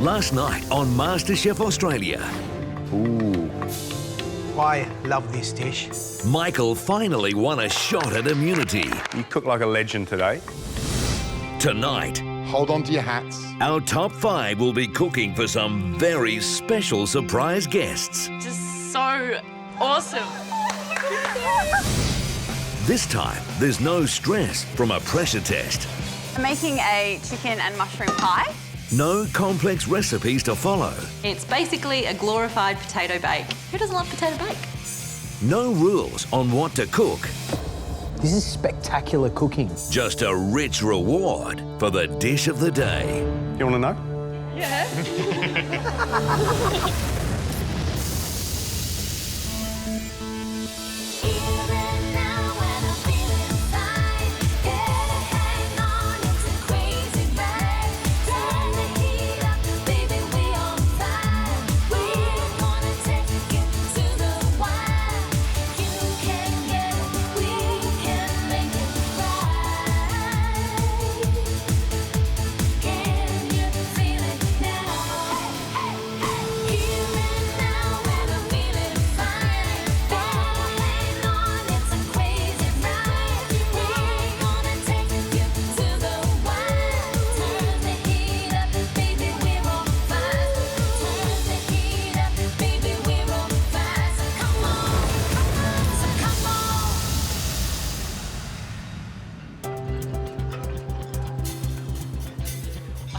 last night on MasterChef Australia. Ooh. I love this dish. Michael finally won a shot at immunity. You cook like a legend today. Tonight, hold on to your hats. our top 5 will be cooking for some very special surprise guests. Just so awesome. This time, there's no stress from a pressure test. I'm making a chicken and mushroom pie. No complex recipes to follow. It's basically a glorified potato bake. Who doesn't love potato bake? No rules on what to cook. This is spectacular cooking. Just a rich reward for the dish of the day. You want to know? Yeah.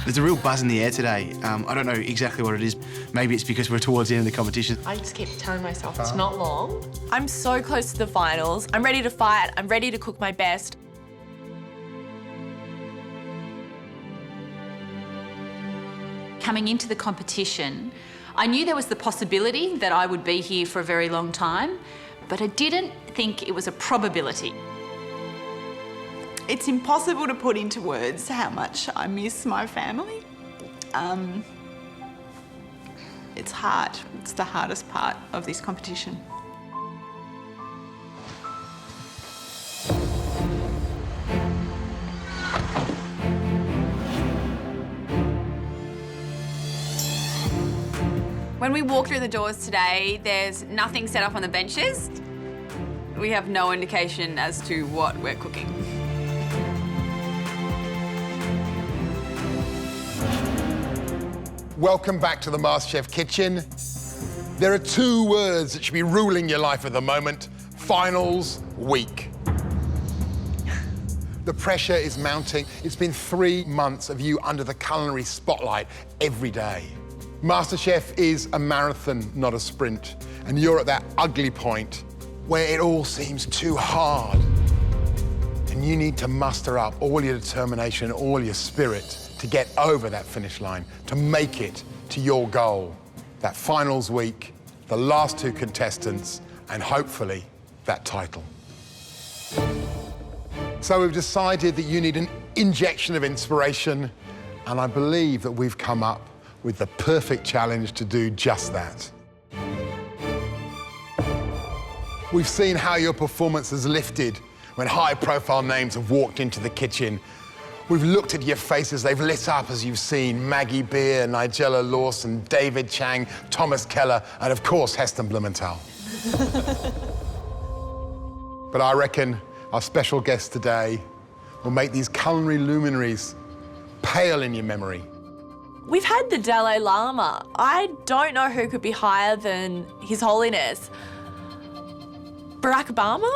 There's a real buzz in the air today. I don't know exactly what it is. Maybe it's because we're towards the end of the competition. I just keep telling myself it's not long. I'm so close to the finals. I'm ready to fight. I'm ready to cook my best. Coming into the competition, I knew there was the possibility that I would be here for a very long time, but I didn't think it was a probability. It's impossible to put into words how much I miss my family. It's hard. It's the hardest part of this competition. When we walk through the doors today, there's nothing set up on the benches. We have no indication as to what we're cooking. Welcome back to the MasterChef kitchen. There are 2 words that should be ruling your life at the moment: finals week. The pressure is mounting. It's been 3 months of you under the culinary spotlight every day. MasterChef is a marathon, not a sprint. And you're at that ugly point where it all seems too hard. And you need to muster up all your determination, all your spirit to get over that finish line, to make it to your goal. That finals week, the last 2 contestants, and hopefully that title. So we've decided that you need an injection of inspiration, and I believe that we've come up with the perfect challenge to do just that. We've seen how your performance has lifted when high-profile names have walked into the kitchen. We've looked at your faces, they've lit up as you've seen Maggie Beer, Nigella Lawson, David Chang, Thomas Keller, and of course, Heston Blumenthal. But I reckon our special guest today will make these culinary luminaries pale in your memory. We've had the Dalai Lama. I don't know who could be higher than His Holiness. Barack Obama?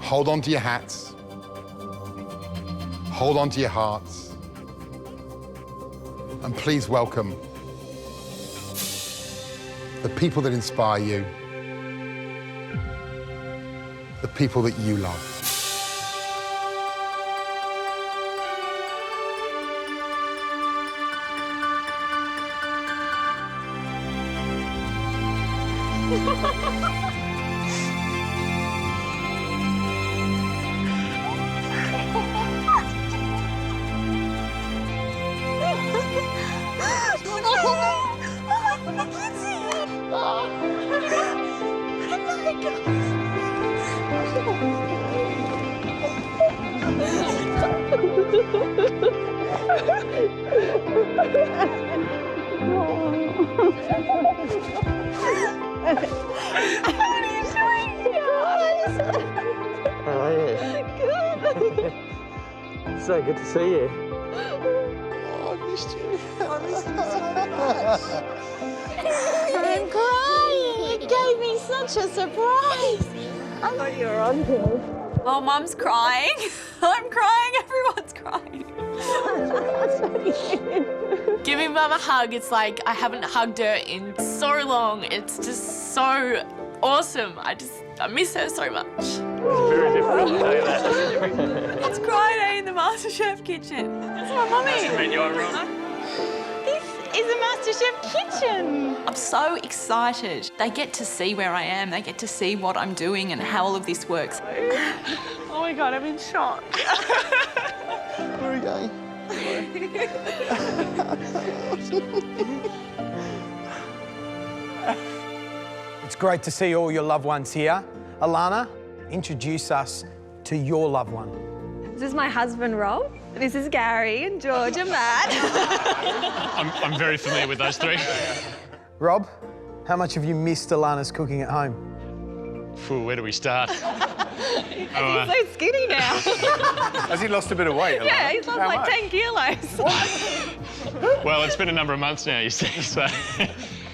Hold on to your hats. Hold on to your hearts. And please welcome the people that inspire you, the people that you love. So good to see you. Oh, I missed you. I missed you so much. I'm crying. It gave me such a surprise. I thought you were on to. Oh, Mum's crying. I'm crying. Everyone's crying. Giving Mum a hug, it's like I haven't hugged her in so long. It's just so awesome. I miss her so much. Very different day, that. It's cry day in the MasterChef kitchen. That's my mummy. This is a MasterChef kitchen. I'm so excited. They get to see where I am. They get to see what I'm doing and how all of this works. Oh my God, I'm in shock. Where are we going? It's great to see all your loved ones here. Alana, introduce us to your loved one. This is my husband, Rob. This is Gary and George and Matt. I'm very familiar with those three. Rob, how much have you missed Alana's cooking at home? Phew, where do we start? He's so skinny now. Has he lost a bit of weight, Alana? Yeah, he's lost How like much? 10 kilos. Well, it's been a number of months now, you see, so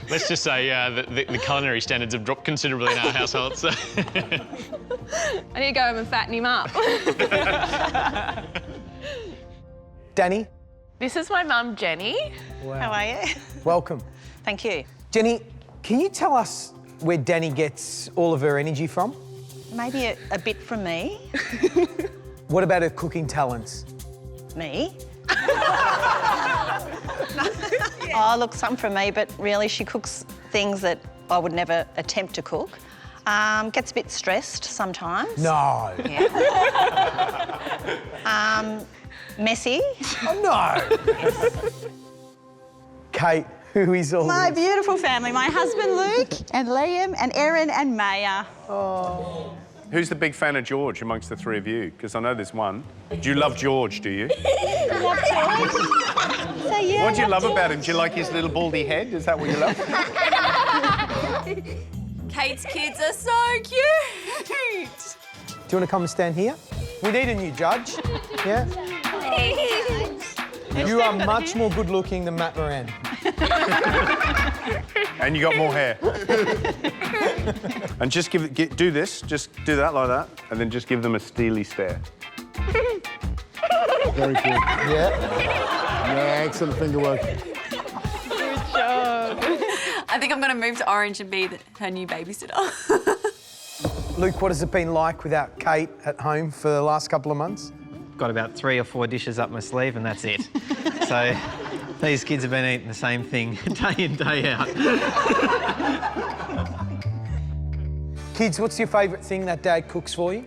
let's just say the culinary standards have dropped considerably in our household. So. I need to go home and fatten him up. Danny, This is my mum, Jenny. How are you? welcome. Thank you. Jenny, can you tell us where Danny gets all of her energy from? Maybe a bit from me. What about her cooking talents? Me? Oh, look, some from me, but really she cooks things that I would never attempt to cook. Gets a bit stressed sometimes. No. Yeah. Messy. Oh, no. Kate, who is all My this? beautiful family, my husband Luke and Liam and Erin and Maya. Who's the big fan of George amongst the three of you? Because I know there's one. Do you love George, do you? Love George. So, yeah, What do you love about him? Do you like his little baldy head? Is that what you love? Kate's kids are so cute. Do you want to come and stand here? We need a new judge. Yeah? You are much more good looking than Matt Moran. And you got more hair. And just do this, just do that like that, and then just give them a steely stare. Very good. Yeah. Yeah, excellent finger work. I think I'm going to move to Orange and be her new babysitter. Luke, what has it been like without Kate at home for the last couple of months? Got about 3 or 4 dishes up my sleeve and that's it. So these kids have been eating the same thing day in, day out. Kids, what's your favourite thing that Dad cooks for you?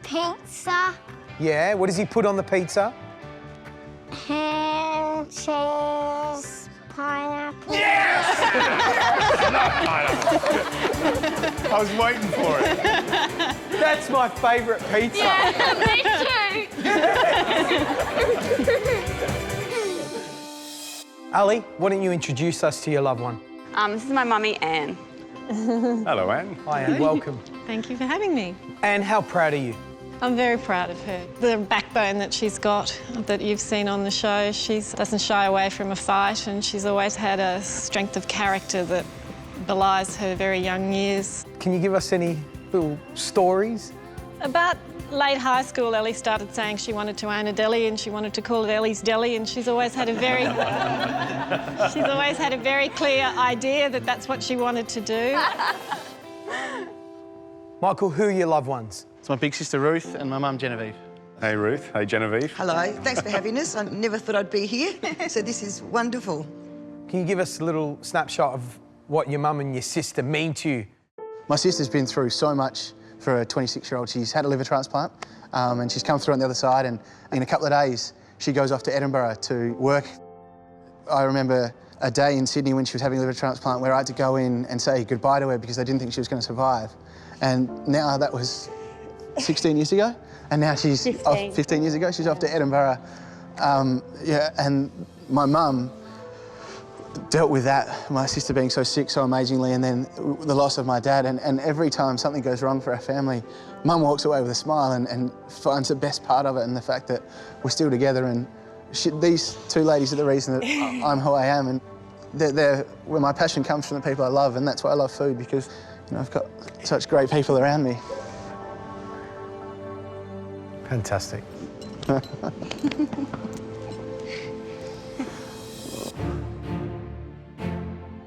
Pizza, Yeah, what does he put on the pizza? ham, cheese, pineapple. I was waiting for it. That's my favourite pizza. Me too. Ali, why don't you introduce us to your loved one? This is my mummy, Anne. Hello, Anne. Hi, Anne. Welcome. Thank you for having me. Anne, how proud are you? I'm very proud of her. The backbone that she's got, that you've seen on the show, she doesn't shy away from a fight and she's always had a strength of character that belies her very young years. Can you give us any little stories? About late high school, Ellie started saying she wanted to own a deli and she wanted to call it Ellie's Deli, and she's always had a very clear idea that that's what she wanted to do. Michael, who are your loved ones? It's my big sister Ruth and my mum Genevieve. Hey, Ruth. Hey, Genevieve. Hello, thanks for having us. I never thought I'd be here, so this is wonderful. Can you give us a little snapshot of what your mum and your sister mean to you? My sister's been through so much for a 26-year-old. She's had a liver transplant and she's come through on the other side, and in a couple of days she goes off to Edinburgh to work. I remember a day in Sydney when she was having a liver transplant where I had to go in and say goodbye to her because I didn't think she was going to survive. And now that was 16 years ago, and now she's 15 years ago, she's off to Edinburgh Yeah, and my mum dealt with that, my sister being so sick so amazingly, and then the loss of my dad. And every time something goes wrong for our family, Mum walks away with a smile and finds the best part of it, and the fact that we're still together. And these two ladies are the reason that I'm who I am, and they're where my passion comes from, the people I love, and that's why I love food, because I've got such great people around me. Fantastic.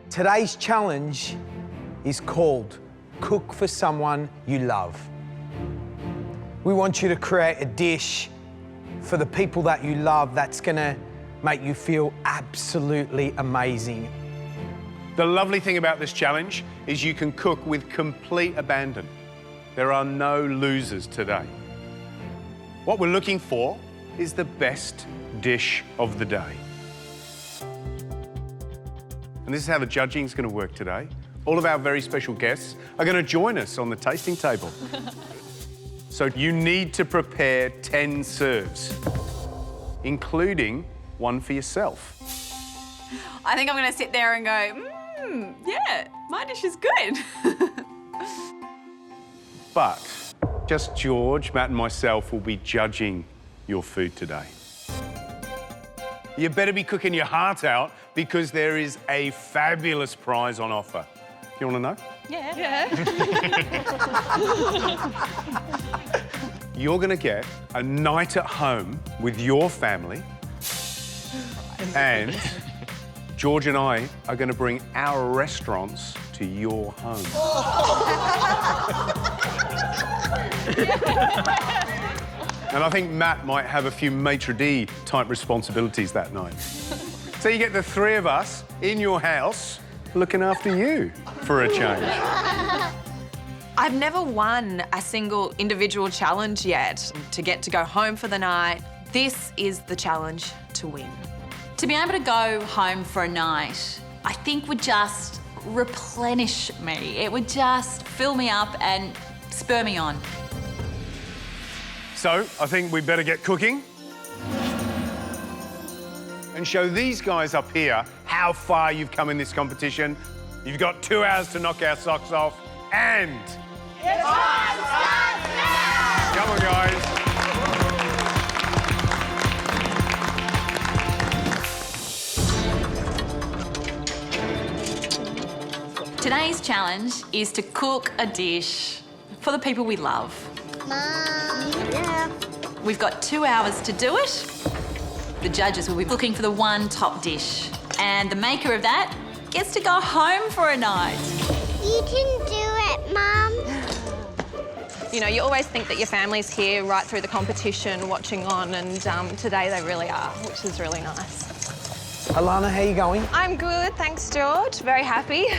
Today's challenge is called Cook for Someone You Love. We want you to create a dish for the people that you love that's gonna make you feel absolutely amazing. The lovely thing about this challenge is you can cook with complete abandon. There are no losers today. What we're looking for is the best dish of the day. And this is how the judging is going to work today. All of our very special guests are going to join us on the tasting table. So you need to prepare 10 serves, including one for yourself. I think I'm going to sit there and go, yeah, my dish is good. But just George, Matt and myself will be judging your food today. You better be cooking your heart out, because there is a fabulous prize on offer. You want to know? Yeah. You're going to get a night at home with your family, and George and I are going to bring our restaurants to your home. And I think Matt might have a few maitre d' type responsibilities that night. So you get the three of us in your house looking after you for a change. I've never won a single individual challenge yet. To get to go home for the night, this is the challenge to win. To be able to go home for a night, I think would just replenish me. It would just fill me up and spur me on. So I think we better get cooking and show these guys up here how far you've come in this competition. You've got 2 hours to knock our socks off, and... Your time starts now! Come on, guys. Today's challenge is to cook a dish for the people we love. Mom. Yeah. We've got 2 hours to do it. The judges will be looking for the one top dish, and the maker of that gets to go home for a night. You can do it, Mum. You know, you always think that your family's here right through the competition, watching on, and today they really are, which is really nice. Alana, how you going? I'm good, thanks, George. Very happy.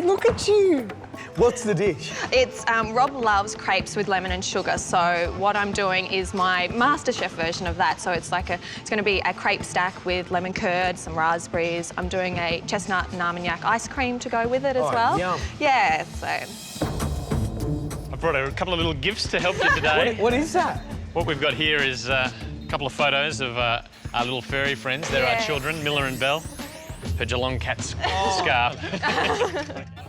Look at you. What's the dish? It's Rob loves crepes with lemon and sugar, so what I'm doing is my MasterChef version of that. So it's going to be a crepe stack with lemon curd, some raspberries. I'm doing a chestnut and Armagnac ice cream to go with it as well. Yum. Yeah, so. I brought a couple of little gifts to help you today. What is that? What we've got here is a couple of photos of our little furry friends. They're our children, Miller and Belle. Her Geelong cat's scarf.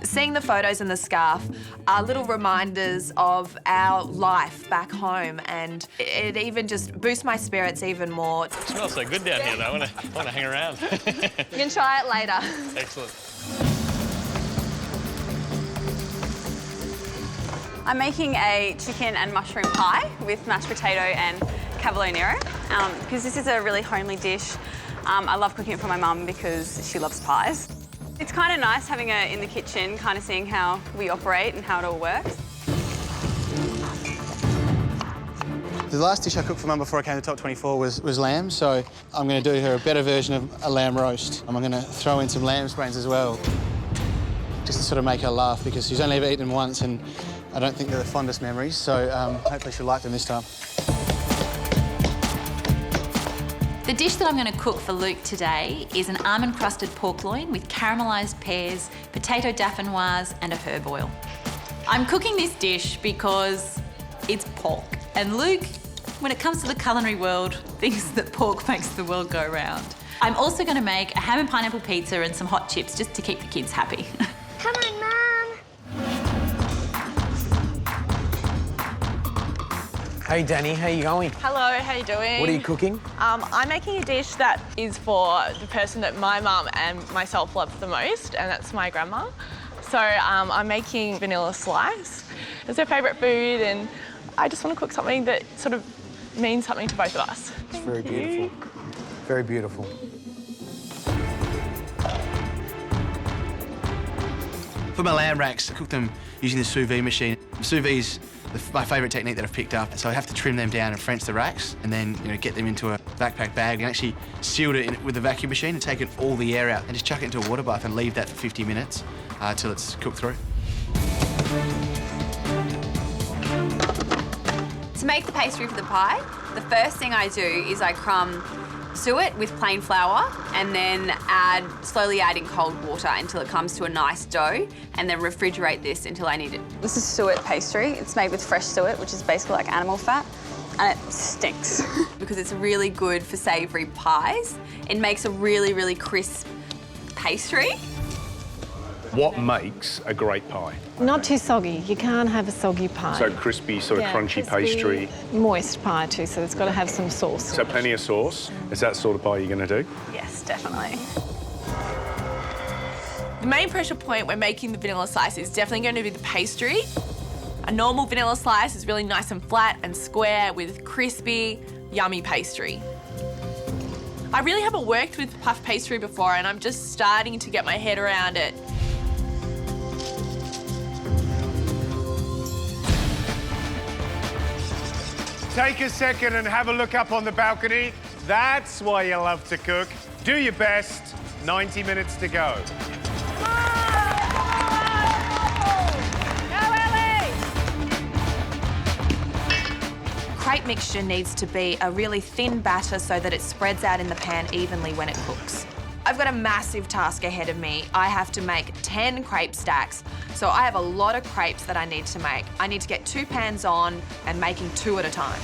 Seeing the photos and the scarf are little reminders of our life back home, and it even just boosts my spirits even more. It smells so good down here, though. I want to hang around. You can try it later. Excellent. I'm making a chicken and mushroom pie with mashed potato and cavolo nero, because this is a really homely dish. I love cooking it for my mum because she loves pies. It's kind of nice having her in the kitchen, kind of seeing how we operate and how it all works. The last dish I cooked for Mum before I came to top 24 was lamb, so I'm going to do her a better version of a lamb roast. I'm going to throw in some lamb's brains as well, just to sort of make her laugh, because she's only ever eaten them once and I don't think they're the fondest memories, so hopefully she'll like them this time. The dish that I'm going to cook for Luke today is an almond-crusted pork loin with caramelised pears, potato dauphinoise and a herb oil. I'm cooking this dish because it's pork, and Luke when it comes to the culinary world, things that pork makes the world go round. I'm also going to make a ham and pineapple pizza and some hot chips just to keep the kids happy. Come on, Mum. Hey, Danny, how you going? Hello, how you doing? What are you cooking? I'm making a dish that is for the person that my mum and myself love the most, and that's my grandma. So I'm making vanilla slice. It's her favourite food, and I just want to cook something that sort of means something to both of us. It's very beautiful. Very beautiful. For my lamb racks, I cook them using the Sous Vide machine. Sous vide is my favourite technique that I've picked up. So I have to trim them down and French the racks, and then get them into a backpack bag and actually seal it with the vacuum machine and take all the air out and just chuck it into a water bath and leave that for 50 minutes till it's cooked through. To make the pastry for the pie, the first thing I do is I Sous it with plain flour and then slowly add in cold water until it comes to a nice dough, and then refrigerate this until I need it. This is suet pastry. It's made with fresh suet, which is basically like animal fat, and it stinks because it's really good for savoury pies. It makes a really, really crisp pastry. What makes a great pie? Not too soggy. You can't have a soggy pie. So crispy, sort of crunchy crispy, pastry. Moist pie too, so it's got to have some sauce. So plenty of sauce. Is that sort of pie you're going to do? Yes, definitely. The main pressure point when making the vanilla slice is definitely going to be the pastry. A normal vanilla slice is really nice and flat and square with crispy, yummy pastry. I really haven't worked with puff pastry before, and I'm just starting to get my head around it. Take a second and have a look up on the balcony. That's why you love to cook. Do your best. 90 minutes to go. Crepe mixture needs to be a really thin batter so that it spreads out in the pan evenly when it cooks. I've got a massive task ahead of me. I have to make 10 crepe stacks, so I have a lot of crepes that I need to make. I need to get 2 pans on and making 2 at a time.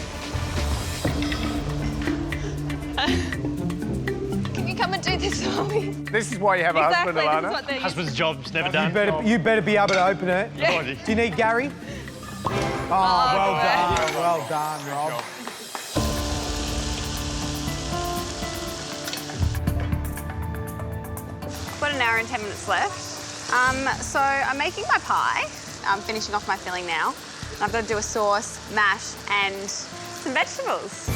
Can you come and do this for me? This is why you have a husband, Alana. Husband's job's never done. You better be able to open it. Yeah. Do you need Gary? Oh, well done. Well done, Rob. Got an hour and 10 minutes left. So I'm making my pie. I'm finishing off my filling now. I've got to do a sauce, mash, and some vegetables.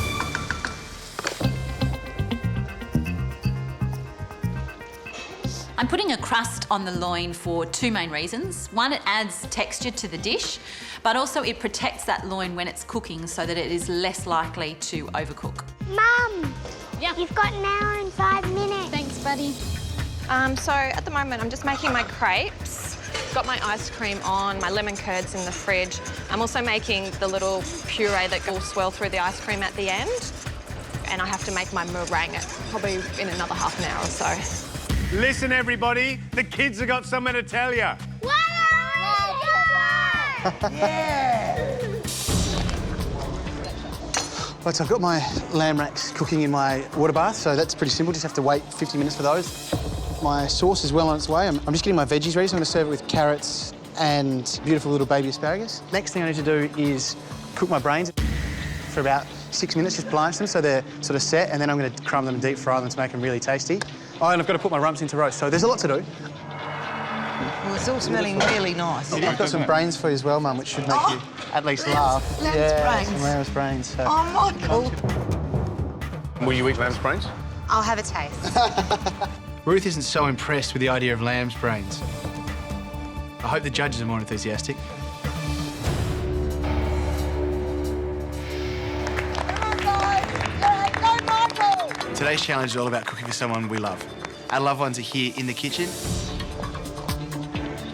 I'm putting a crust on the loin for 2 main reasons. One, it adds texture to the dish, but also it protects that loin when it's cooking so that it is less likely to overcook. Mum! Yeah? You've got an hour and 5 minutes. Thanks, buddy. So at the moment I'm just making my crepes. Got my ice cream on, my lemon curds in the fridge. I'm also making the little puree that will swirl through the ice cream at the end. And I have to make my meringue probably in another half an hour or so. Listen, everybody, the kids have got something to tell you. Yeah! Right, so I've got my lamb racks cooking in my water bath, so that's pretty simple. Just have to wait 50 minutes for those. My sauce is well on its way. I'm just getting my veggies ready, so I'm going to serve it with carrots and beautiful little baby asparagus. Next thing I need to do is cook my brains for about 6 minutes, just blanch them so they're sort of set, and then I'm going to crumb them and deep fry them to make them really tasty. Oh, and I've got to put my rumps into roast, so there's a lot to do. Well, it's all smelling really nice. I've got some brains for you as well, Mum, which should make you at least laugh. Lamb's brains. Some lamb's brains. So. Oh, Michael. Will you eat lamb's brains? I'll have a taste. Ruth isn't so impressed with the idea of lamb's brains. I hope the judges are more enthusiastic. Today's challenge is all about cooking for someone we love. Our loved ones are here in the kitchen.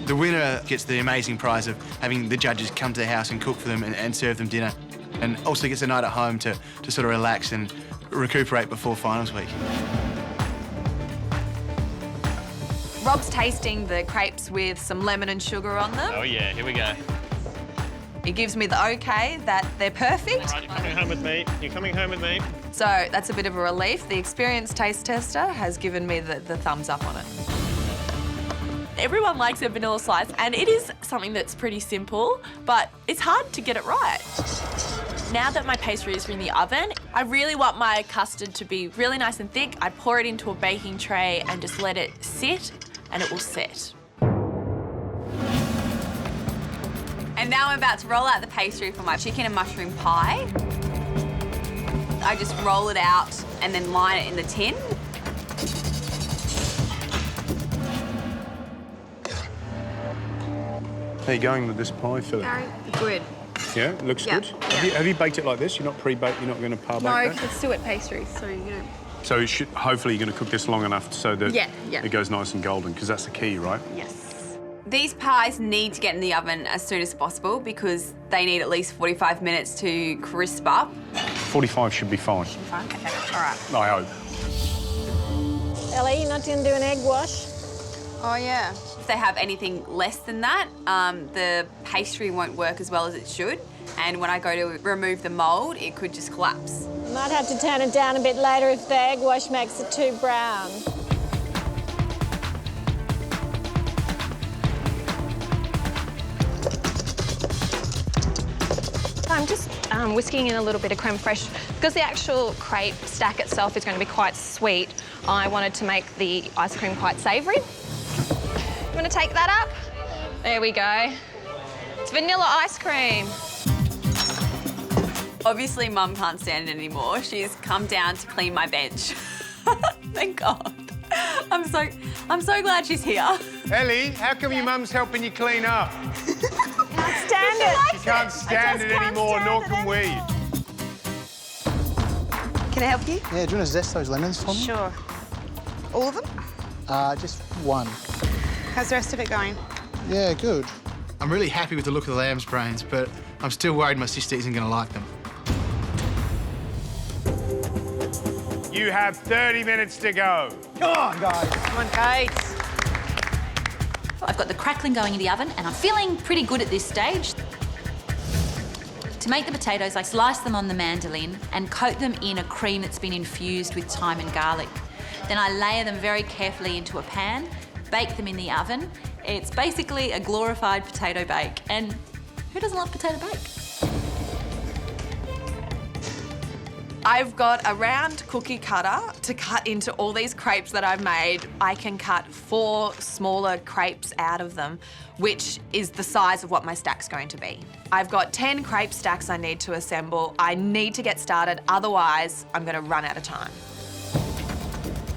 The winner gets the amazing prize of having the judges come to their house and cook for them and serve them dinner, and also gets a night at home to sort of relax and recuperate before finals week. Rob's tasting the crepes with some lemon and sugar on them. Oh yeah, here we go. It gives me the okay that they're perfect. All right, you're coming home with me. You're coming home with me. So that's a bit of a relief. The experienced taste tester has given me the thumbs up on it. Everyone likes a vanilla slice, and it is something that's pretty simple, but it's hard to get it right. Now that my pastry is in the oven, I really want my custard to be really nice and thick. I pour it into a baking tray and just let it sit, and it will set. And now I'm about to roll out the pastry for my chicken and mushroom pie. I just roll it out and then line it in the tin. How are you going with this pie, Philip? Very good. Yeah, it looks Yeah. good. Yeah. Have you baked it like this? You're not pre-baked, you're not going to par-bake No, that? because it's still wet pastry, so you know. So hopefully you're going to cook this long enough so that Yeah. it goes nice and golden, because that's the key, right? Yes. These pies need to get in the oven as soon as possible because they need at least 45 minutes to crisp up. 45 should be fine. Fine, okay, all right. I hope. Ellie, you're not going to do an egg wash? Oh, yeah. If they have anything less than that, the pastry won't work as well as it should. And when I go to remove the mould, it could just collapse. Might have to turn it down a bit later if the egg wash makes it too brown. I'm just whisking in a little bit of creme fraiche. Because the actual crepe stack itself is going to be quite sweet, I wanted to make the ice cream quite savoury. You want to take that up? There we go. It's vanilla ice cream. Obviously, Mum can't stand it anymore. She's come down to clean my bench. Thank God. I'm so glad she's here. Ellie, how come your mum's helping you clean up? Can't stand it. She can't stand it anymore, nor can we. Can I help you? Yeah, do you want to zest those lemons for me? Sure. All of them? Just one. How's the rest of it going? Yeah, good. I'm really happy with the look of the lamb's brains, but I'm still worried my sister isn't going to like them. You have 30 minutes to go. Come on, guys. Come on, Kate. I've got the crackling going in the oven and I'm feeling pretty good at this stage. To make the potatoes, I slice them on the mandolin and coat them in a cream that's been infused with thyme and garlic. Then I layer them very carefully into a pan, bake them in the oven. It's basically a glorified potato bake. And who doesn't love potato bake? I've got a round cookie cutter to cut into all these crepes that I've made. I can cut 4 smaller crepes out of them, which is the size of what my stack's going to be. I've got 10 crepe stacks I need to assemble. I need to get started, otherwise I'm going to run out of time.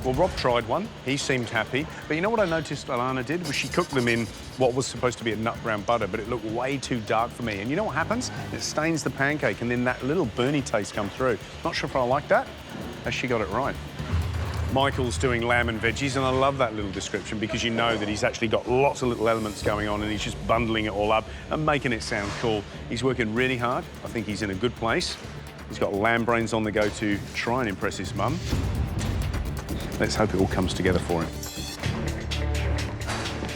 Well, Rob tried one. He seemed happy. But you know what I noticed Alana did? Was she cooked them in what was supposed to be a nut brown butter, but it looked way too dark for me. And you know what happens? It stains the pancake, and then that little burny taste comes through. Not sure if I like that. Has she got it right? Michael's doing lamb and veggies, and I love that little description because you know that he's actually got lots of little elements going on and he's just bundling it all up and making it sound cool. He's working really hard. I think he's in a good place. He's got lamb brains on the go to try and impress his mum. Let's hope it all comes together for him.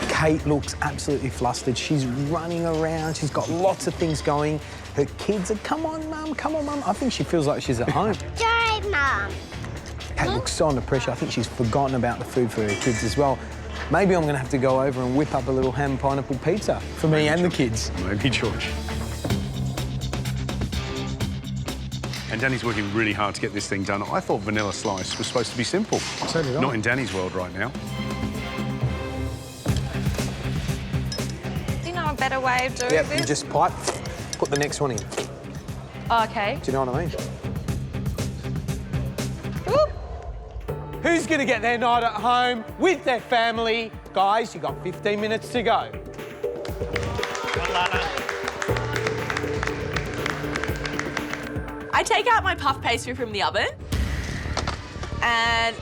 Kate looks absolutely flustered. She's running around. She's got lots of things going. Her kids are, come on, Mum, come on, Mum. I think she feels like she's at home. Sorry, Mum. Kate looks so under pressure. I think she's forgotten about the food for her kids as well. Maybe I'm going to have to go over and whip up a little ham pineapple pizza for me and the kids. Maybe George. And Danny's working really hard to get this thing done. I thought vanilla slice was supposed to be simple. So did I. Not in Danny's world right now. Do you know a better way of doing Yep, this? you just pipe, put the next one in. Oh, okay. Do you know what I mean? Who's going to get their night at home with their family? Guys, you've got 15 minutes to go. I take out my puff pastry from the oven and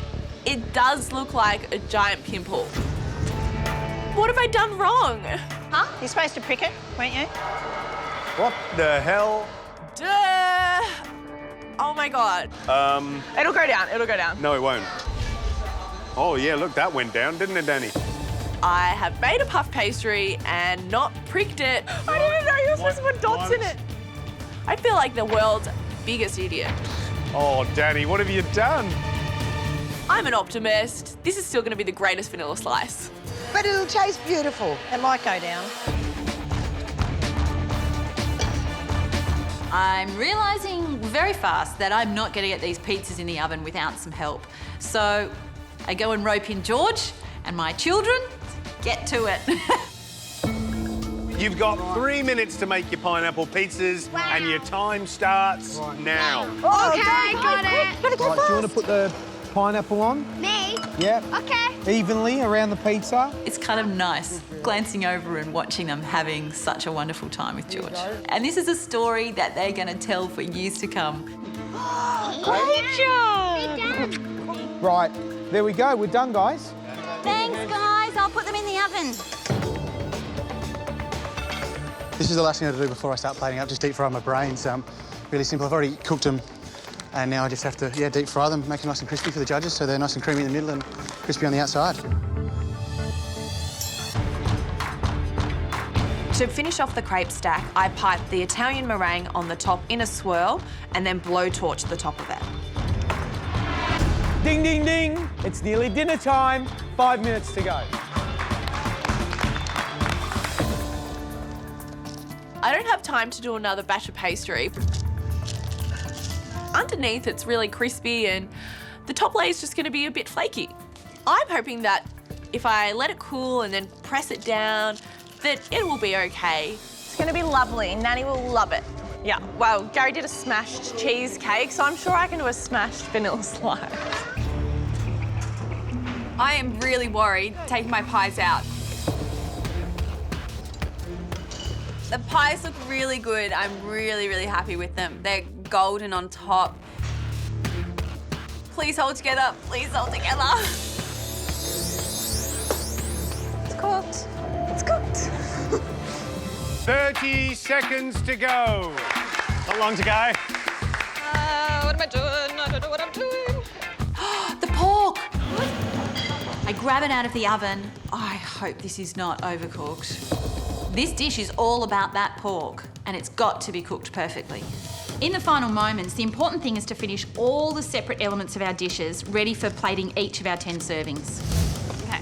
it does look like a giant pimple. What have I done wrong? Huh? You're supposed to prick it, weren't you? What the hell? Duh! Oh my God. It'll go down, it'll go down. No, it won't. Oh, yeah, look, that went down, didn't it, Danny? I have made a puff pastry and not pricked it. I didn't know you were supposed to put dots in it. I feel like the world's biggest idiot. Oh, Danny, what have you done? I'm an optimist. This is still going to be the greatest vanilla slice. But it'll taste beautiful. It might go down. I'm realising very fast that I'm not going to get these pizzas in the oven without some help. So I go and rope in George and my children. Get to it. You've got 3 minutes to make your pineapple pizzas, and your time starts now. Okay, got it. Right, do you want to put the pineapple on? Me? Yep. Okay. Evenly around the pizza. It's kind of nice glancing over and watching them having such a wonderful time with George. And this is a story that they're going to tell for years to come. Great job. Right, there we go. We're done, guys. Thanks, guys. I'll put them in the oven. This is the last thing I do before I start plating up, just deep fry my brains. Really simple. I've already cooked them, and now I just have to, deep fry them, make them nice and crispy for the judges, so they're nice and creamy in the middle and crispy on the outside. To finish off the crepe stack, I pipe the Italian meringue on the top in a swirl and then blowtorch the top of it. Ding, ding, ding. It's nearly dinner time. 5 minutes to go. I don't have time to do another batch of pastry. Underneath, it's really crispy and the top layer is just going to be a bit flaky. I'm hoping that if I let it cool and then press it down, that it will be okay. It's going to be lovely. Nanny will love it. Yeah, well, Gary did a smashed cheesecake, so I'm sure I can do a smashed vanilla slice. I am really worried taking my pies out. The pies look really good. I'm really, really happy with them. They're golden on top. Please hold together. Please hold together. It's cooked. It's cooked. 30 seconds to go. Not long to go. What am I doing? I don't know what I'm doing. The pork! I grab it out of the oven. I hope this is not overcooked. This dish is all about that pork, and it's got to be cooked perfectly. In the final moments, the important thing is to finish all the separate elements of our dishes ready for plating each of our 10 servings. Okay.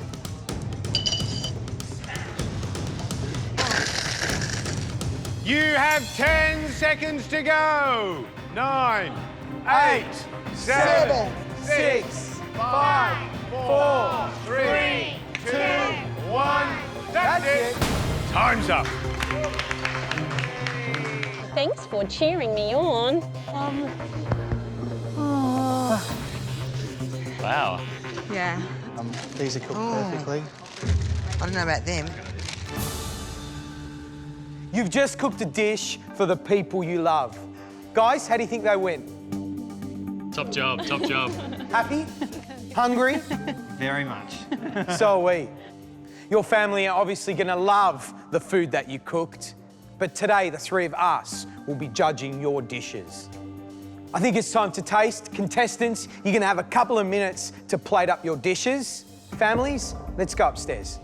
You have 10 seconds to go. 9, 8, 7, 6, 5, 4, 3, 2, 1. That's it. Time's up. Thanks for cheering me on. Wow. Yeah. These are cooked perfectly. I don't know about them. You've just cooked a dish for the people you love. Guys, how do you think they went? Top job, top job. Happy? Hungry? Very much. So are we. Your family are obviously going to love the food that you cooked, but today the three of us will be judging your dishes. I think it's time to taste. Contestants, you're going to have a couple of minutes to plate up your dishes. Families, let's go upstairs.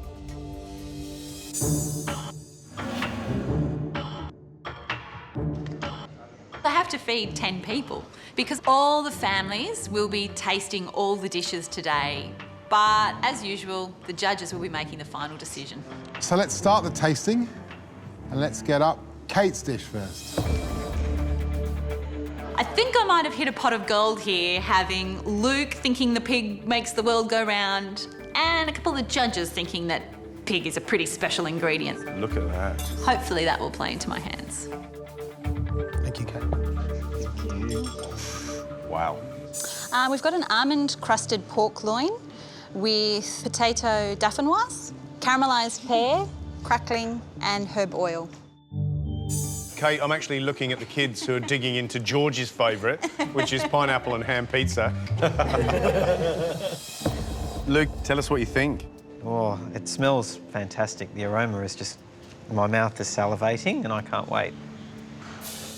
I have to feed 10 people because all the families will be tasting all the dishes today. But as usual, the judges will be making the final decision. So let's start the tasting and let's get up Kate's dish first. I think I might have hit a pot of gold here, having Luke thinking the pig makes the world go round, and a couple of the judges thinking that pig is a pretty special ingredient. Look at that. Hopefully that will play into my hands. Thank you, Kate. Wow. We've got an almond-crusted pork loin with potato dauphinoise, caramelised pear, crackling and herb oil. Kate, I'm actually looking at the kids who are digging into George's favourite, which is pineapple and ham pizza. Luke, tell us what you think. Oh, it smells fantastic. The aroma is just... My mouth is salivating and I can't wait.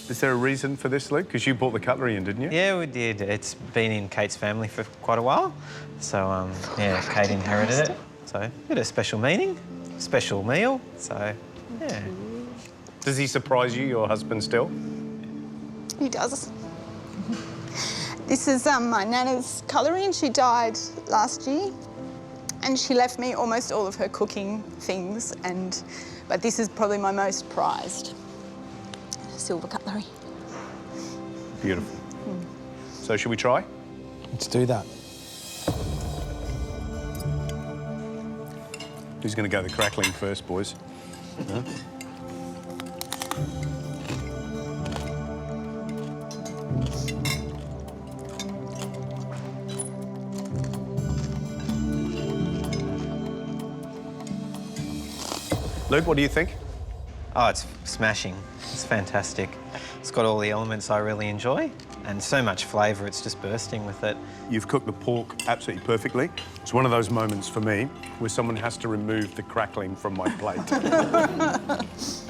Is there a reason for this, Luke? Because you brought the cutlery in, didn't you? Yeah, we did. It's been in Kate's family for quite a while. So, yeah, Kate inherited it. So a bit of special meaning, special meal, so yeah. Does he surprise you, your husband, still? He does. This is my nana's cutlery, and she died last year. And she left me almost all of her cooking things, but this is probably my most prized silver cutlery. Beautiful. So should we try? Let's do that. Who's going to go the crackling first, boys? Huh? Luke, what do you think? Oh, it's smashing. It's fantastic. It's got all the elements I really enjoy and so much flavour, it's just bursting with it. You've cooked the pork absolutely perfectly. It's one of those moments for me where someone has to remove the crackling from my plate. That's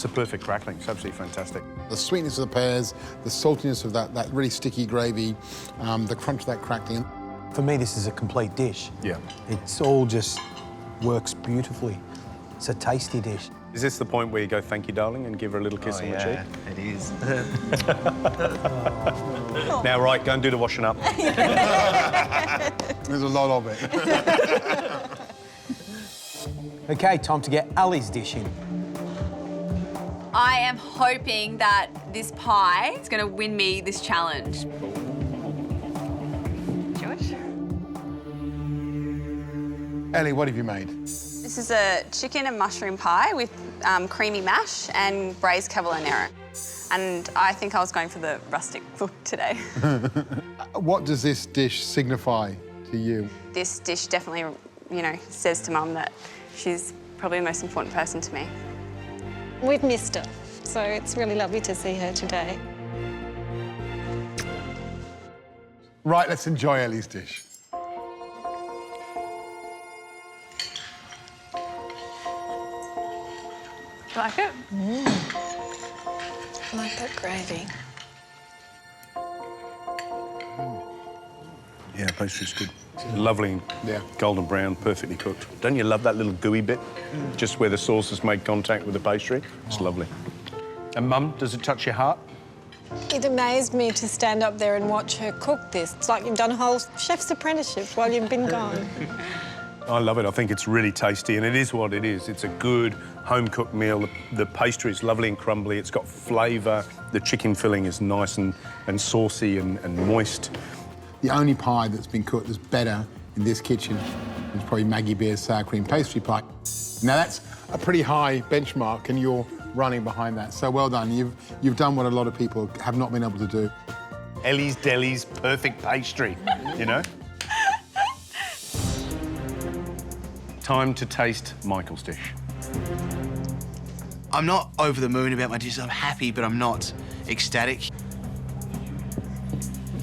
the perfect crackling. It's absolutely fantastic. The sweetness of the pears, the saltiness of that really sticky gravy, the crunch of that crackling. For me, this is a complete dish. Yeah. It's all just works beautifully. It's a tasty dish. Is this the point where you go, thank you, darling, and give her a little kiss on the cheek? It is. Now, right, go and do the washing up. There's a lot of it. OK, time to get Ali's dish in. I am hoping that this pie is going to win me this challenge. George? Ellie, what have you made? This is a chicken and mushroom pie with creamy mash and braised cavallonero. And I think I was going for the rustic look today. What does this dish signify to you? This dish definitely, you know, says to Mum that she's probably the most important person to me. We've missed her, so it's really lovely to see her today. Right, let's enjoy Ellie's dish. You like it? I like that gravy. Yeah, pastry's good. Lovely, golden brown, perfectly cooked. Don't you love that little gooey bit? Just where the sauce has made contact with the pastry? It's lovely. And Mum, does it touch your heart? It amazed me to stand up there and watch her cook this. It's like you've done a whole chef's apprenticeship while you've been gone. I love it. I think it's really tasty, and it is what it is. It's a good home-cooked meal. The pastry is lovely and crumbly. It's got flavour. The chicken filling is nice and saucy and moist. The only pie that's been cooked that's better in this kitchen is probably Maggie Beer's sour cream pastry pie. Now, that's a pretty high benchmark, and you're running behind that. So well done. You've done what a lot of people have not been able to do. Ellie's Deli's perfect pastry, you know? Time to taste Michael's dish. I'm not over the moon about my dish. I'm happy, but I'm not ecstatic.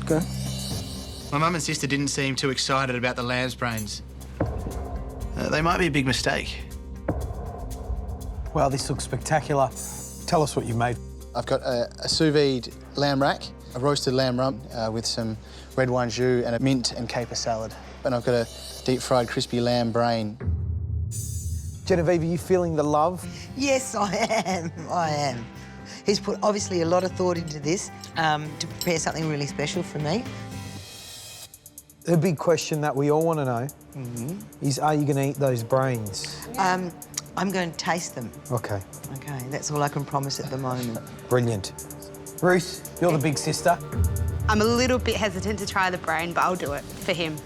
Okay. My mum and sister didn't seem too excited about the lamb's brains. They might be a big mistake. Well, this looks spectacular. Tell us what you made. I've got a sous vide lamb rack, a roasted lamb rump with some red wine jus and a mint and caper salad. And I've got a deep-fried crispy lamb brain. Genevieve, are you feeling the love? Yes, I am. I am. He's put obviously a lot of thought into this to prepare something really special for me. The big question that we all want to know is, are you going to eat those brains? I'm going to taste them. OK. OK, that's all I can promise at the moment. Brilliant. Ruth, you're the big sister. I'm a little bit hesitant to try the brain, but I'll do it for him.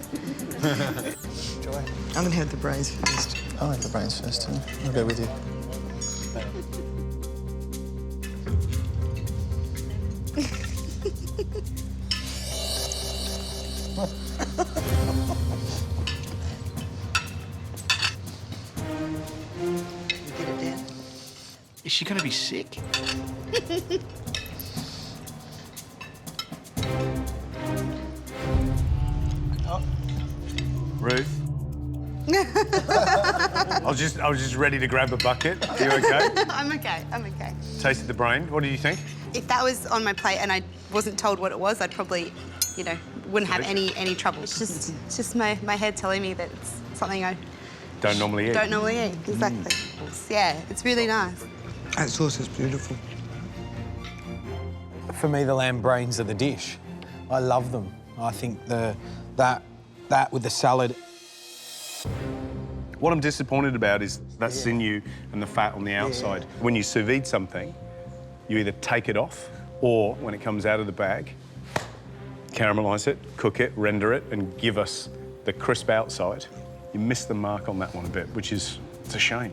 I'm going to have the brains first. I'll have the brains first, too. I'll go with you. Get it down. Is she going to be sick? Ruth? I was just ready to grab a bucket. Are you OK? I'm OK, I'm OK. Tasted the brain. What do you think? If that was on my plate and I wasn't told what it was, I'd probably, you know, wouldn't have any trouble. It's just my head telling me that it's something I don't normally eat. Don't normally eat, exactly. Yeah, it's really nice. That sauce is beautiful. For me, the lamb brains are the dish. I love them. I think that with the salad. What I'm disappointed about is that sinew and the fat on the outside. When you sous vide something, you either take it off or, when it comes out of the bag, caramelise it, cook it, render it, and give us the crisp outside. You missed the mark on that one a bit, which is, it's a shame.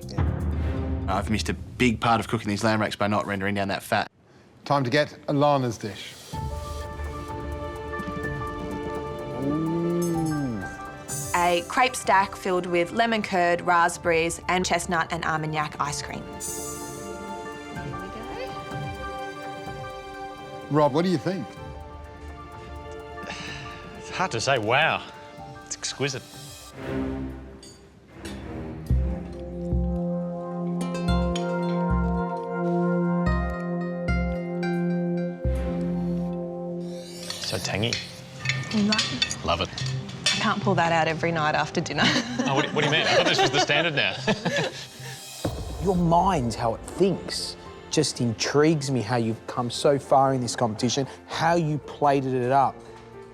I've missed a big part of cooking these lamb racks by not rendering down that fat. Time to get Alana's dish. A crepe stack filled with lemon curd, raspberries, and chestnut and Armagnac ice cream. Rob, what do you think? It's hard to say. Wow, it's exquisite. So tangy. You like it? Love it. I can't pull that out every night after dinner. Oh, what do you mean? I thought this was the standard now. Your mind, how it thinks, just intrigues me how you've come so far in this competition, how you plated it up.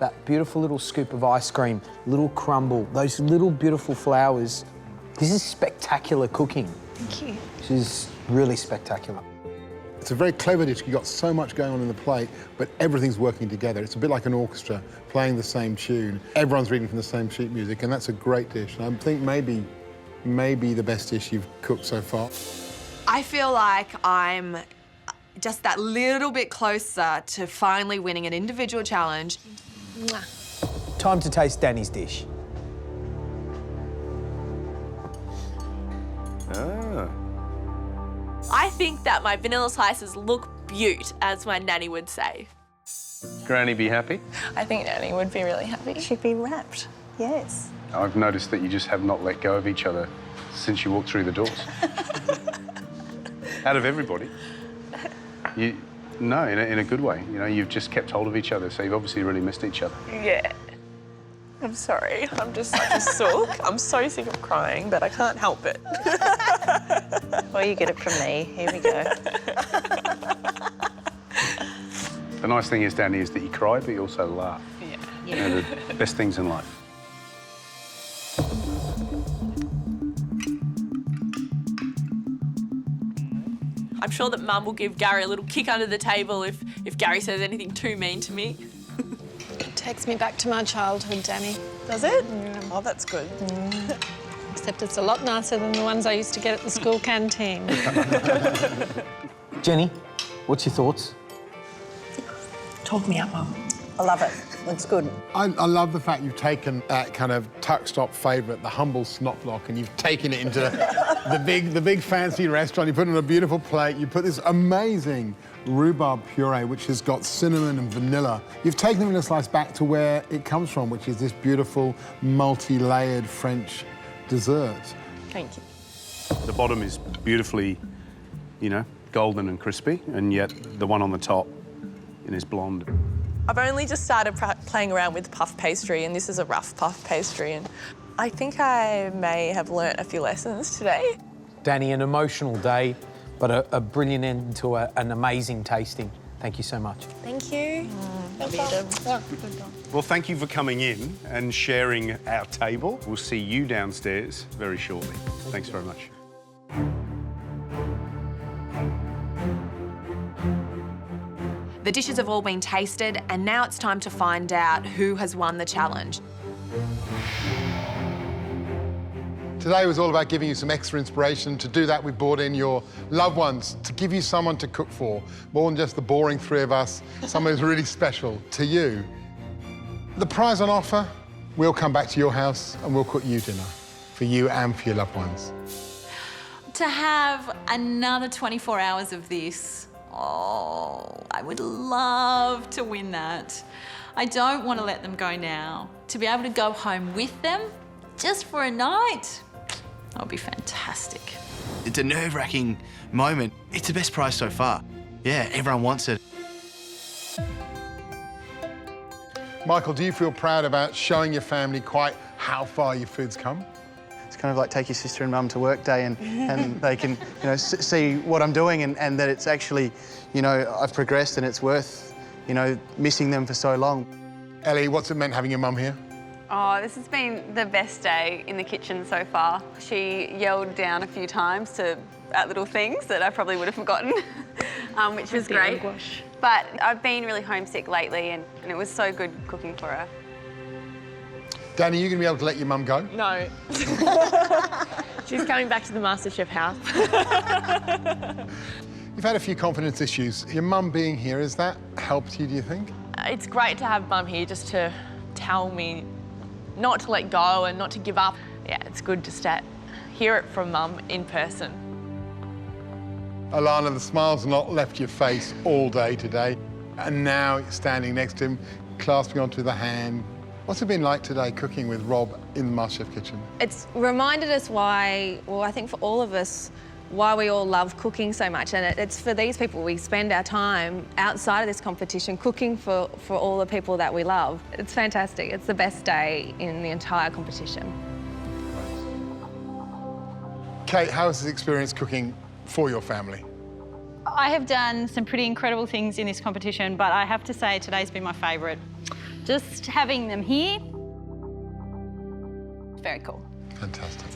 That beautiful little scoop of ice cream, little crumble, those little beautiful flowers. This is spectacular cooking. Thank you. This is really spectacular. It's a very clever dish. You've got so much going on in the plate, but everything's working together. It's a bit like an orchestra playing the same tune. Everyone's reading from the same sheet music, and that's a great dish. And I think maybe the best dish you've cooked so far. I feel like I'm just that little bit closer to finally winning an individual challenge. Mwah. Time to taste Danny's dish. Ah. I think that my vanilla slices look beaut, as my nanny would say. Granny be happy? I think Nanny would be really happy. She'd be wrapped, yes. I've noticed that you just have not let go of each other since you walked through the doors. Out of everybody. No, in a good way. You know, you've just kept hold of each other, so you've obviously really missed each other. Yeah. I'm sorry. I'm just such a sook. I'm so sick of crying, but I can't help it. Well, you get it from me. Here we go. The nice thing is, Danny, is that you cry, but you also laugh. Yeah. They're the best things in life. I'm sure that Mum will give Gary a little kick under the table if Gary says anything too mean to me. It takes me back to my childhood, Danny. Does it? Oh, that's good. Except it's a lot nicer than the ones I used to get at the school canteen. Jenny, what's your thoughts? Talk me up, Mum. I love it. It's good. I love the fact you've taken that kind of tuck-stop favourite, the humble snot block, and you've taken it into the big fancy restaurant. You put it on a beautiful plate. You put this amazing rhubarb puree, which has got cinnamon and vanilla. You've taken the vanilla slice back to where it comes from, which is this beautiful, multi-layered French dessert. Thank you. The bottom is beautifully, you know, golden and crispy, and yet the one on the top is blonde. I've only just started playing around with puff pastry, and this is a rough puff pastry, and I think I may have learnt a few lessons today. Danny, an emotional day, but a brilliant end to an amazing tasting. Thank you so much. Thank you. Well, thank you for coming in and sharing our table. We'll see you downstairs very shortly. Thanks very much. The dishes have all been tasted, and now it's time to find out who has won the challenge. Today was all about giving you some extra inspiration. To do that, we brought in your loved ones to give you someone to cook for. More than just the boring three of us, someone who's really special to you. The prize on offer, we'll come back to your house and we'll cook you dinner for you and for your loved ones. To have another 24 hours of this, oh, I would love to win that. I don't want to let them go now. To be able to go home with them just for a night, that would be fantastic. It's a nerve-wracking moment. It's the best prize so far. Yeah, everyone wants it. Michael, do you feel proud about showing your family quite how far your food's come? It's kind of like take your sister and mum to work day and they can, you know, see what I'm doing and that it's actually, you know, I've progressed and it's worth, you know, missing them for so long. Ellie, what's it meant having your mum here? Oh, this has been the best day in the kitchen so far. She yelled down a few times at little things that I probably would have forgotten, which was great. But I've been really homesick lately and it was so good cooking for her. Danny, are you going to be able to let your mum go? No. She's coming back to the MasterChef house. You've had a few confidence issues. Your mum being here, has that helped you, do you think? It's great to have Mum here just to tell me not to let go and not to give up. Yeah, it's good just to hear it from Mum in person. Alana, the smile's not left your face all day today. And now you're standing next to him, clasping onto the hand. What's it been like today cooking with Rob in the MasterChef kitchen? It's reminded us why, well, I think for all of us, why we all love cooking so much. And it's for these people, we spend our time outside of this competition cooking for all the people that we love. It's fantastic. It's the best day in the entire competition. Kate, how has this experience cooking for your family? I have done some pretty incredible things in this competition, but I have to say today's been my favourite. Just having them here, very cool. Fantastic.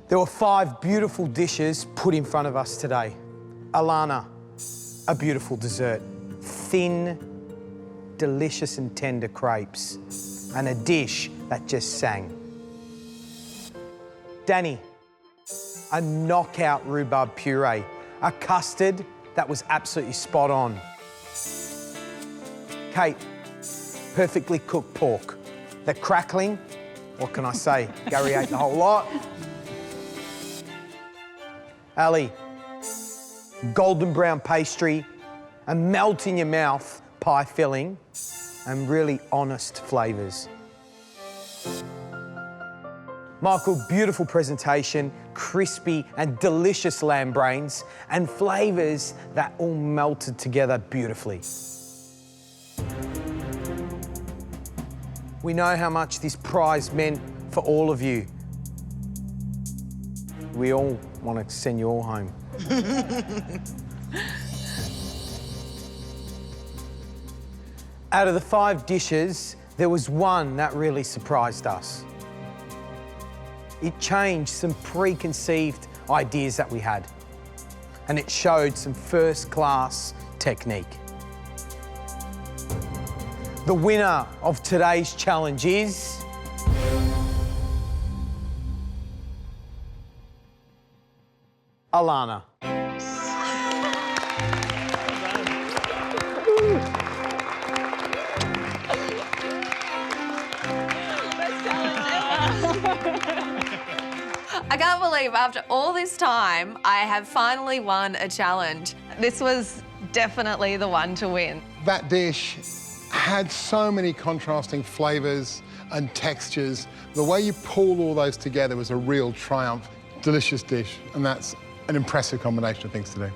There were 5 beautiful dishes put in front of us today. Alana, a beautiful dessert. Thin, delicious and tender crepes. And a dish that just sang. Danny, a knockout rhubarb puree. A custard that was absolutely spot on. Kate, perfectly cooked pork. The crackling, what can I say? Gary ate the whole lot. Ali, golden brown pastry, a melt in your mouth pie filling, and really honest flavours. Michael, beautiful presentation, crispy and delicious lamb brains, and flavours that all melted together beautifully. We know how much this prize meant for all of you. We all want to send you all home. Out of the 5 dishes, there was one that really surprised us. It changed some preconceived ideas that we had, and it showed some first-class technique. The winner of today's challenge is... Alana. I can't believe after all this time, I have finally won a challenge. This was definitely the one to win. That dish had so many contrasting flavours and textures. The way you pulled all those together was a real triumph. Delicious dish, and that's an impressive combination of things to do.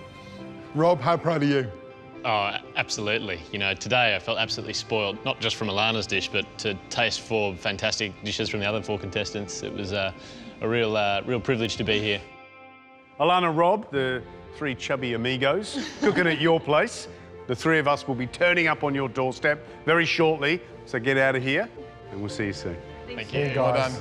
Rob, how proud are you? Oh, absolutely. You know, today I felt absolutely spoiled, not just from Alana's dish, but to taste 4 fantastic dishes from the other 4 contestants. It was a real privilege to be here. Alana, Rob, the 3 chubby amigos, cooking at your place. The 3 of us will be turning up on your doorstep very shortly, so get out of here, and we'll see you soon. Thank you. Guys. Well done.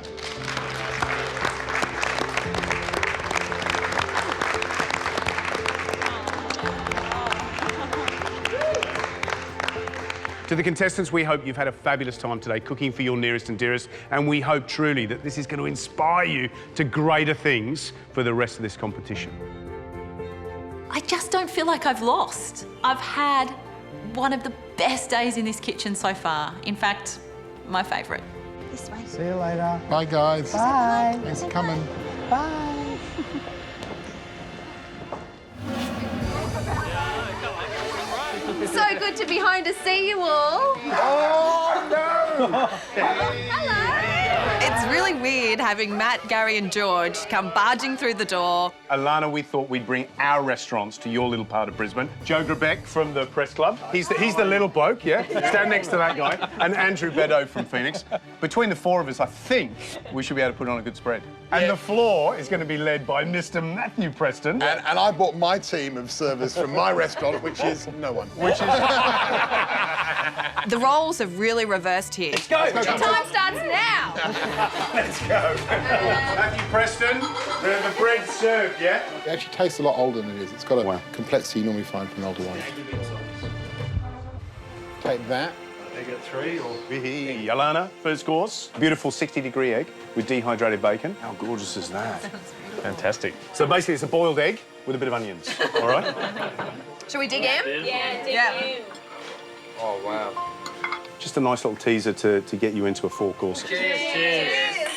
To the contestants, we hope you've had a fabulous time today cooking for your nearest and dearest, and we hope truly that this is going to inspire you to greater things for the rest of this competition. I just don't feel like I've lost. I've had one of the best days in this kitchen so far. In fact, my favourite. This way. See you later. Bye, guys. Bye. Thanks for coming. Bye. So good to be home to see you all. Oh, no! Hello. It's really weird having Matt, Gary and George come barging through the door. Alana, we thought we'd bring our restaurants to your little part of Brisbane. Joe Grebeck from the Press Club. He's the little bloke, yeah? Stand next to that guy. And Andrew Beddoe from Phoenix. Between the four of us, I think we should be able to put on a good spread. And the floor is going to be led by Mr. Matthew Preston. And I brought my team of servers from my restaurant, which is no one. Which is... The roles have really reversed here. Let's go. Your time starts now. Let's go. Matthew Preston, the bread's served, yeah? It actually tastes a lot older than it is. It's got a complexity you normally find from an older wine. Take that. Egg at 3 or... Alana, first course. Beautiful 60-degree egg with dehydrated bacon. How gorgeous is that? Fantastic. So basically it's a boiled egg with a bit of onions, all right? Shall we dig in? Yeah, dig in. Oh, wow. Just a nice little teaser to get you into a 4-course. Cheers.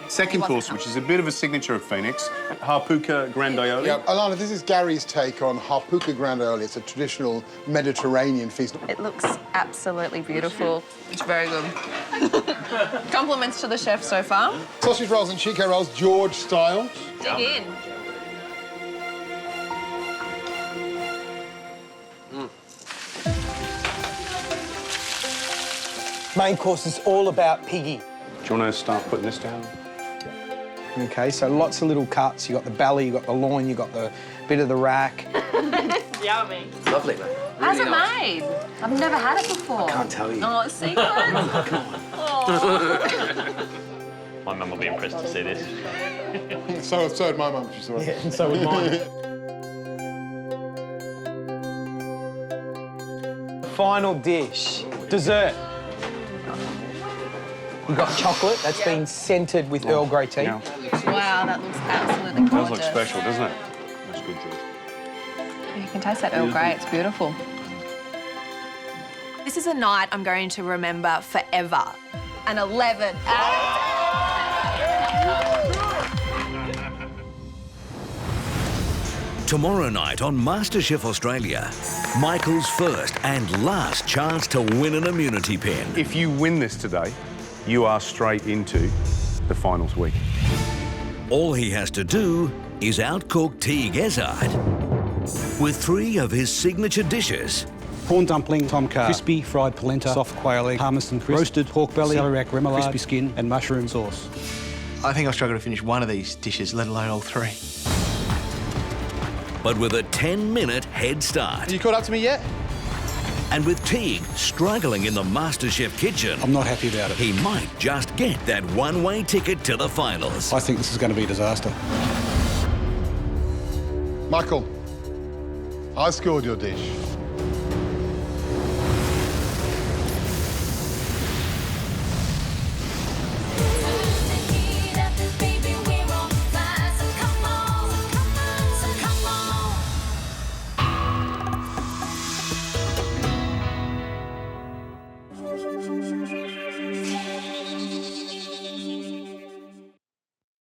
Second course, which is a bit of a signature of Phoenix, Harpooka Grandioli. Yeah, Alana, this is Gary's take on Harpooka Grandioli. It's a traditional Mediterranean feast. It looks absolutely beautiful. It's very good. Compliments to the chef so far. Sausage rolls and Chico rolls, George style. Dig in. Main course is all about piggy. Do you want to start putting this down? Okay, so lots of little cuts. You got the belly, you got the loin, you got the bit of the rack. Yummy. Lovely, mate. How's it made? I've never had it before. I can't tell you. Oh, it's secret. My mum will be impressed to see this. So had my mum, she saw it. Yeah, and so would mine. Final dish, dessert. You've got chocolate that's been scented with Earl Grey tea. Wow, that looks absolutely gorgeous. That looks special, doesn't it? That's good, George. You can taste that Earl Grey, it's beautiful. This is a night I'm going to remember forever. An 11. Tomorrow night on MasterChef Australia, Michael's first and last chance to win an immunity pin. If you win this today, you are straight into the finals week. All he has to do is outcook Teague Ezard with 3 of his signature dishes. Prawn dumpling, tomcat, crispy fried polenta, soft quail egg, parmesan crisp, roasted pork belly, celery remoulade, crispy skin, and mushroom sauce. I think I'll struggle to finish one of these dishes, let alone all 3. But with a 10-minute head start. Have you caught up to me yet? And with Teague struggling in the MasterChef kitchen, I'm not happy about it. He might just get that one-way ticket to the finals. I think this is going to be a disaster. Michael, I scored your dish.